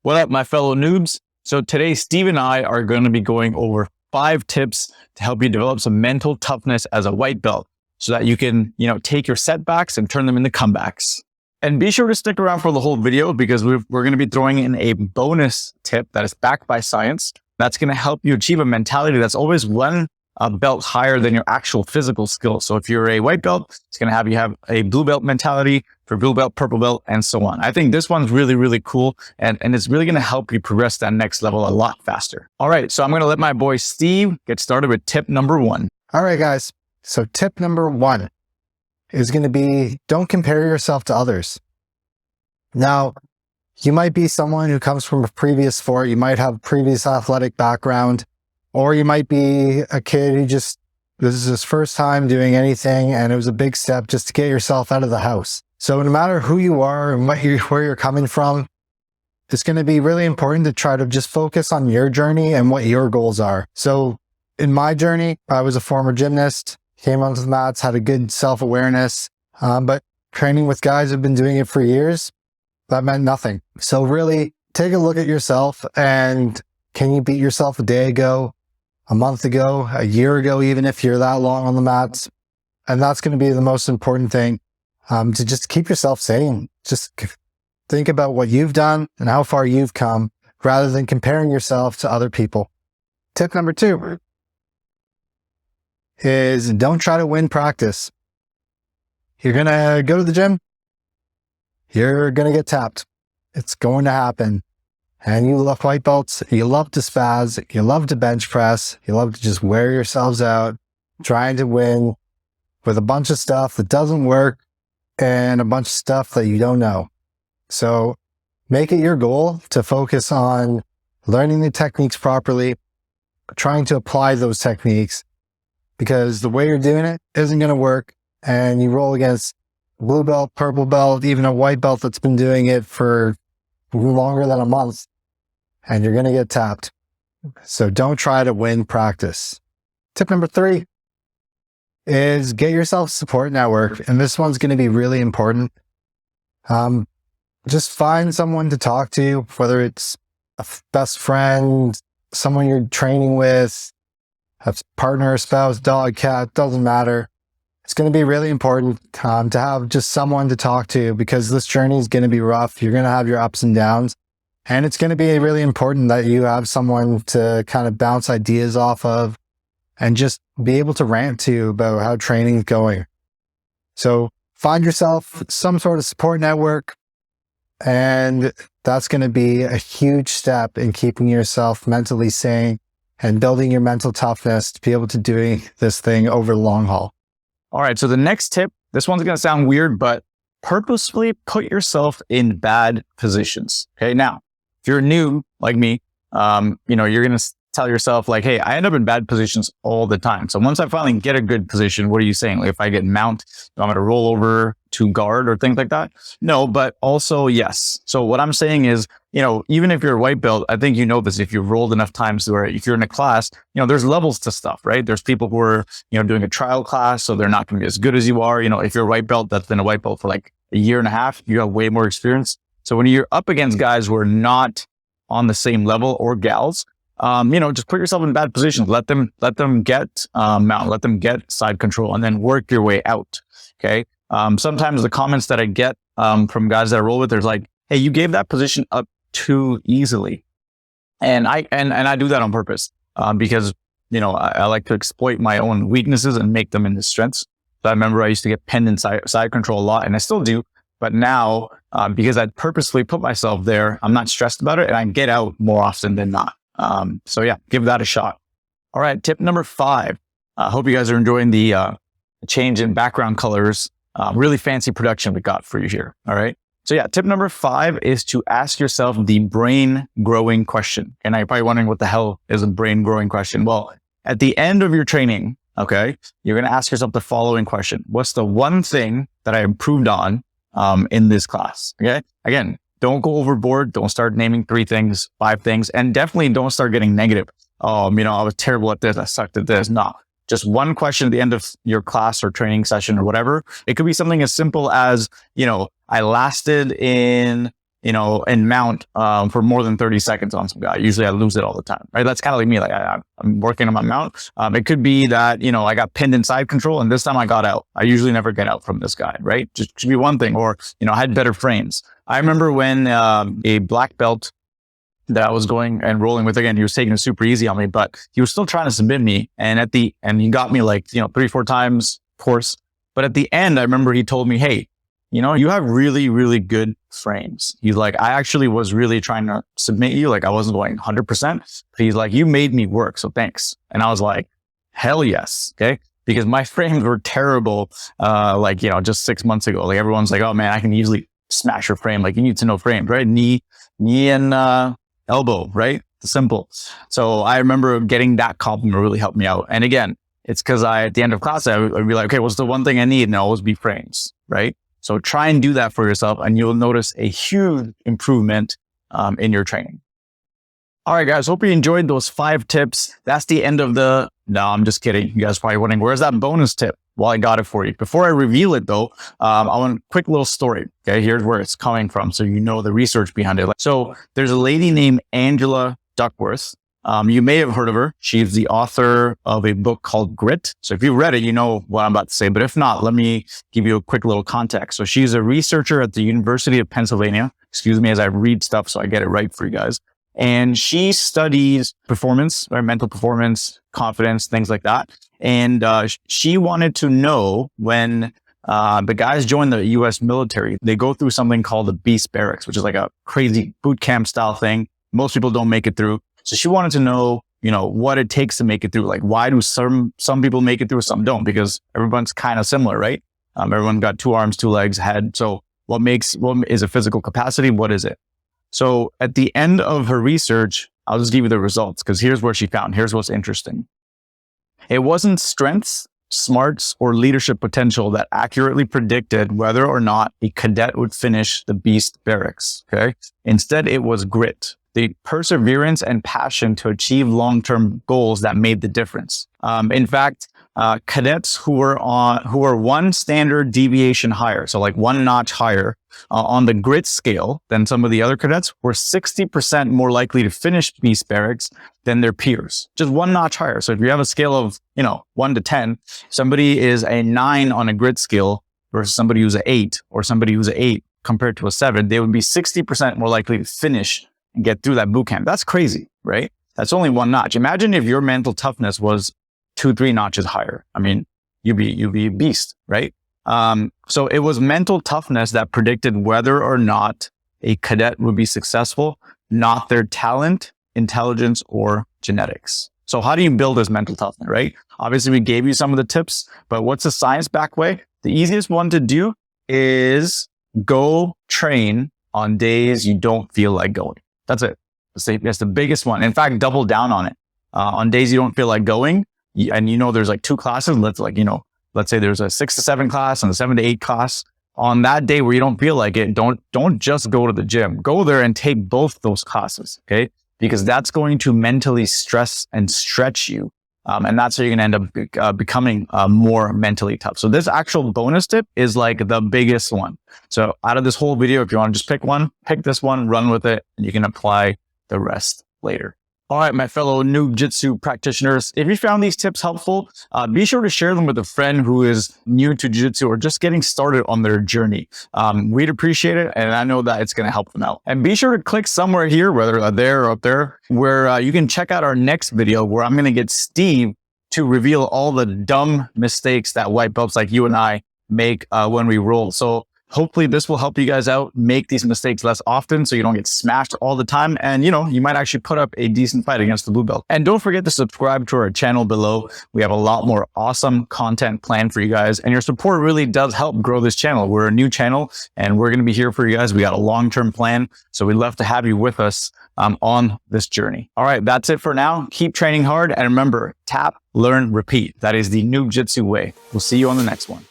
What up, my fellow noobs? So today, Steve and I are going to be going over 5 tips to help you develop some mental toughness as a white belt so that you can, take your setbacks and turn them into comebacks. And be sure to stick around for the whole video because we're going to be throwing in a bonus tip that is backed by science. That's going to help you achieve a mentality that's always one belt higher than your actual physical skill. So if you're a white belt, it's going to have you have a blue belt mentality for blue belt, purple belt, and so on. I think this one's really, really cool. And it's really going to help you progress that next level a lot faster. All right. So I'm going to let my boy Steve get started with tip number 1. All right, guys. So tip number 1 is going to be, don't compare yourself to others. Now, you might be someone who comes from a previous sport. You might have a previous athletic background, or you might be a kid who this is his first time doing anything, and it was a big step just to get yourself out of the house. So no matter who you are and where you're coming from, it's going to be really important to try to just focus on your journey and what your goals are. So in my journey, I was a former gymnast, came onto the mats, had a good self-awareness, but training with guys who've been doing it for years, that meant nothing. So really take a look at yourself, and can you beat yourself a day ago, a month ago, a year ago, even if you're that long on the mats? And that's going to be the most important thing, to just keep yourself sane. Just think about what you've done and how far you've come rather than comparing yourself to other people. Tip number 2 is don't try to win practice. You're going to go to the gym. You're going to get tapped. It's going to happen. And you love white belts. You love to spaz. You love to bench press. You love to just wear yourselves out, trying to win with a bunch of stuff that doesn't work and a bunch of stuff that you don't know. So make it your goal to focus on learning the techniques properly, trying to apply those techniques, because the way you're doing it isn't going to work. And you roll against blue belt, purple belt, even a white belt that's been doing it for longer than a month, and you're going to get tapped. So don't try to win practice. Tip number 3 is get yourself a support network. And this one's going to be really important. Just find someone to talk to, whether it's a best friend, someone you're training with, a partner, spouse, dog, cat, doesn't matter. It's going to be really important to have just someone to talk to, because this journey is going to be rough. You're going to have your ups and downs, and it's going to be really important that you have someone to kind of bounce ideas off of and just be able to rant to about how training is going. So find yourself some sort of support network, and that's going to be a huge step in keeping yourself mentally sane and building your mental toughness to be able to do this thing over the long haul. All right. So the next tip, this one's going to sound weird, but purposefully put yourself in bad positions. Okay. Now, if you're new like me, you're going to tell yourself like, hey, I end up in bad positions all the time. So once I finally get a good position, what are you saying? Like if I get mount, I'm going to roll over to guard or things like that? No, but also yes. So what I'm saying is, even if you're a white belt, I think this, if you've rolled enough times where if you're in a class, there's levels to stuff, right? There's people who are, doing a trial class, so they're not going to be as good as you are. If you're a white belt that's been a white belt for like a year and a half, you have way more experience. So when you're up against guys who are not on the same level, or gals, just put yourself in bad positions. Let them get mount, let them get side control, and then work your way out. Okay. Sometimes the comments that I get from guys that I roll with, there's like, hey, you gave that position up too easily. And I do that on purpose, because, I like to exploit my own weaknesses and make them into strengths. So I remember I used to get pinned in side control a lot, and I still do. But now, because I purposely put myself there, I'm not stressed about it, and I get out more often than not. So yeah, give that a shot. All right. Tip number 5. I hope you guys are enjoying the change in background colors. Really fancy production we got for you here. All right. So yeah, tip number 5 is to ask yourself the brain growing question. And you're probably wondering what the hell is a brain growing question? Well, at the end of your training, okay, you're going to ask yourself the following question. What's the one thing that I improved on in this class? Okay. Again, don't go overboard. Don't start naming 3 things, 5 things, and definitely don't start getting negative. I was terrible at this. I sucked at this. No, just one question at the end of your class or training session or whatever. It could be something as simple as, I lasted in, and mount for more than 30 seconds on some guy. Usually I lose it all the time, right? That's kind of like me. Like I'm working on my mount. It could be that, I got pinned in side control and this time I got out. I usually never get out from this guy, right? Just should be one thing. Or, I had better frames. I remember when a black belt that I was going and rolling with, again, he was taking it super easy on me, but he was still trying to submit me. And he got me like, 3-4 times, of course. But at the end, I remember he told me, hey, you have really, really good frames. He's like, I actually was really trying to submit you. Like I wasn't going 100%. He's like, you made me work. So thanks. And I was like, hell yes. Okay. Because my frames were terrible. Just 6 months ago, like everyone's like, oh man, I can easily smash your frame. Like you need to know frames, right? Knee and elbow, right? It's simple. So I remember getting that compliment really helped me out. And again, it's because at the end of class, I'd be like, okay, what's the one thing I need? And it'll always be frames, right? So try and do that for yourself and you'll notice a huge improvement in your training. All right, guys, hope you enjoyed those 5 tips. That's the end of no, I'm just kidding. You guys are probably wondering, where's that bonus tip? Well, I got it for you. Before I reveal it though, I want a quick little story. Okay, here's where it's coming from. So the research behind it. So there's a lady named Angela Duckworth. You may have heard of her. She's the author of a book called Grit. So if you read it, you know what I'm about to say. But if not, let me give you a quick little context. So she's a researcher at the University of Pennsylvania. Excuse me as I read stuff so I get it right for you guys. And she studies performance, or mental performance, confidence, things like that. And she wanted to know when the guys join the U.S. military, they go through something called the Beast Barracks, which is like a crazy boot camp style thing. Most people don't make it through. So she wanted to know, what it takes to make it through. Like, why do some people make it through, some don't? Because everyone's kind of similar, right? Everyone got 2 arms, 2 legs, head. So what is a physical capacity? What is it? So at the end of her research, I'll just give you the results because here's what she found. Here's what's interesting. It wasn't strengths, smarts, or leadership potential that accurately predicted whether or not a cadet would finish the Beast Barracks. Okay. Instead, it was grit, the perseverance and passion to achieve long-term goals that made the difference. In fact, cadets who were one standard deviation higher, so like 1 notch higher on the grit scale than some of the other cadets, were 60% more likely to finish Beast Barracks than their peers. Just 1 notch higher. So if you have a scale of 1 to 10, somebody is a 9 on a grit scale versus somebody who's an 8, or somebody who's an 8 compared to a 7, they would be 60% more likely to finish and get through that boot camp. That's crazy, right? That's only 1 notch. Imagine if your mental toughness was 2-3 notches higher. I mean, you'd be a beast, right? So it was mental toughness that predicted whether or not a cadet would be successful, not their talent, intelligence, or genetics. So how do you build this mental toughness, right? Obviously, we gave you some of the tips, but what's the science-backed way? The easiest one to do is go train on days you don't feel like going. That's it. That's the biggest one. In fact, double down on it. On days you don't feel like going, and there's like 2 classes. Let's say there's a 6 to 7 class and a 7 to 8 class. On that day where you don't feel like it, don't just go to the gym. Go there and take both those classes, okay? Because that's going to mentally stress and stretch you. And that's how you're going to end up becoming more mentally tough. So this actual bonus tip is like the biggest one. So out of this whole video, if you want to just pick one, pick this one, run with it, and you can apply the rest later. All right, my fellow NoobJitsu practitioners, if you found these tips helpful, be sure to share them with a friend who is new to jiu-jitsu or just getting started on their journey. We'd appreciate it, and I know that it's going to help them out. And be sure to click somewhere here, whether there or up there, where you can check out our next video where I'm going to get Steve to reveal all the dumb mistakes that white belts like you and I make when we roll. So hopefully this will help you guys out, make these mistakes less often so you don't get smashed all the time. And, you might actually put up a decent fight against the blue belt. And don't forget to subscribe to our channel below. We have a lot more awesome content planned for you guys. And your support really does help grow this channel. We're a new channel and we're going to be here for you guys. We got a long-term plan. So we'd love to have you with us on this journey. All right, that's it for now. Keep training hard. And remember, tap, learn, repeat. That is the NoobJitsu way. We'll see you on the next one.